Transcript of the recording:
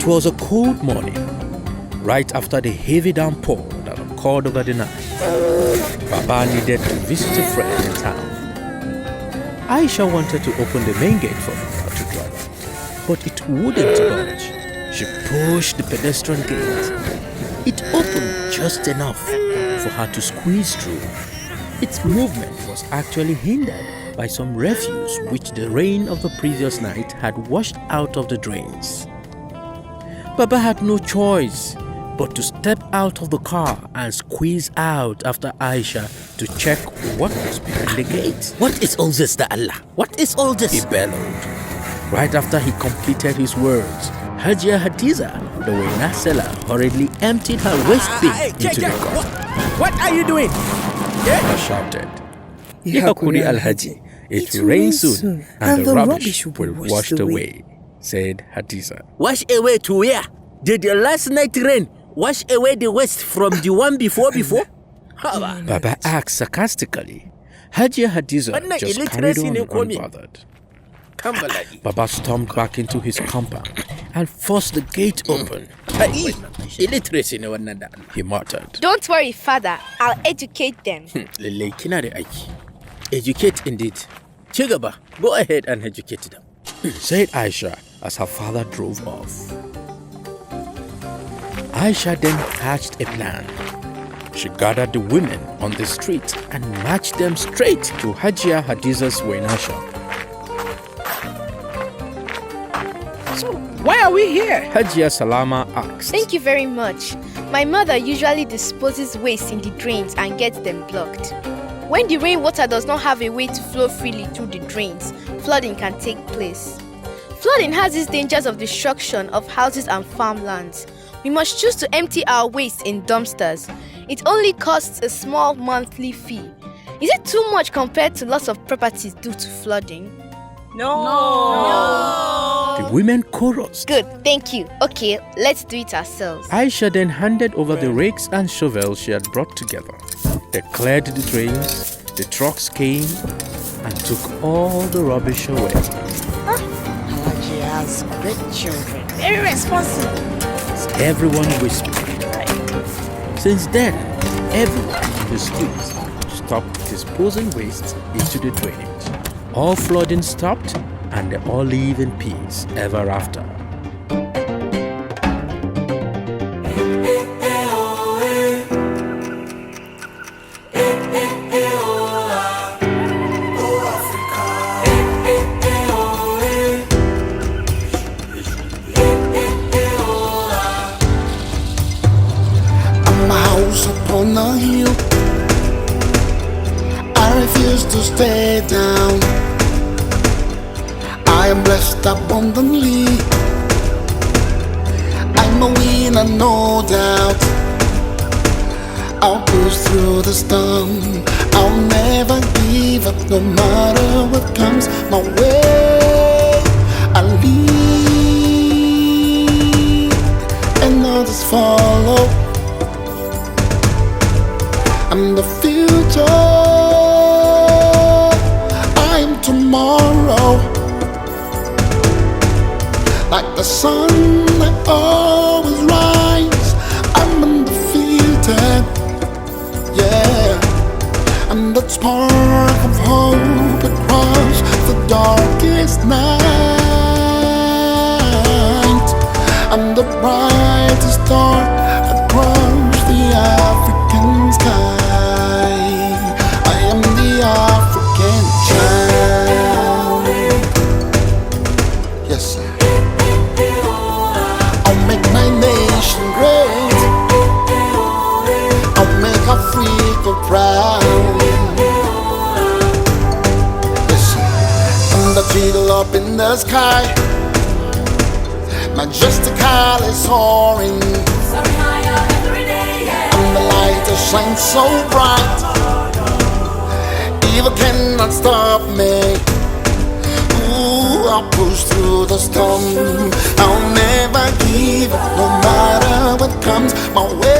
It was a cold morning, right after the heavy downpour that occurred over the night. Baba needed to visit a friend in town. Aisha wanted to open the main gate for Baba to drive out, but it wouldn't budge. She pushed the pedestrian gate. It opened just enough for her to squeeze through. Its movement was actually hindered by some refuse which the rain of the previous night had washed out of the drains. Baba had no choice but to step out of the car and squeeze out after Aisha to check what was behind the gate. What is all this, da Allah? What is all this? He bellowed. Right after he completed his words, Hajia Hadiza, the waina seller, hurriedly emptied her waste bin into the car. What are you doing? Baba shouted, Yahakuri Al-Haji, it will rain soon and the rubbish will be washed away, said Hadiza. Wash away to where? Did the last night rain wash away the waste from the one before? Baba asked sarcastically. Hajia Hadiza just carried on unbothered. Baba stormed back into his compound and forced the gate open. Illiteracy, He muttered. Don't worry, father. I'll educate them. Educate indeed. Chigaba, go ahead and educate them, said Aisha as her father drove off. Aisha then hatched a plan. She gathered the women on the street and marched them straight to Hajia Hadiza's waina shop. So, why are we here? Hajia Salama asked. Thank you very much. My mother usually disposes waste in the drains and gets them blocked. When the rainwater does not have a way to flow freely through the drains, flooding can take place. Flooding has its dangers of destruction of houses and farmlands. We must choose to empty our waste in dumpsters. It only costs a small monthly fee. Is it too much compared to loss of properties due to flooding? No. The women chorused. Good, thank you. Okay, let's do it ourselves. Aisha then handed over the rakes and shovels she had brought together. They cleared the drains, the trucks came and took all the rubbish away. Alaji has great children. Very responsible. Everyone whispered. Since then, everyone in the streets stopped disposing waste into the drainage. All flooding stopped and they all live in peace ever after. On a hill, I refuse to stay down. I am blessed abundantly. I'm a winner, no doubt. I'll push through the storm. I'll never give up, no matter what comes my way. I lead and others follow. I'm the future, I'm tomorrow. Like the sun I always rise, I'm undefeated. Yeah, I'm the spark of hope across the darkest night. I'm the brightest star across the African sky. African child. Yes, sir. I'll make my nation great. I'll make Africa proud. Yes, sir. I'm the eagle up in the sky, majestically soaring. I'm the light that shines so bright. Evil cannot stop me. Ooh, I'll push through the storm. I'll never give up, no matter what comes my way.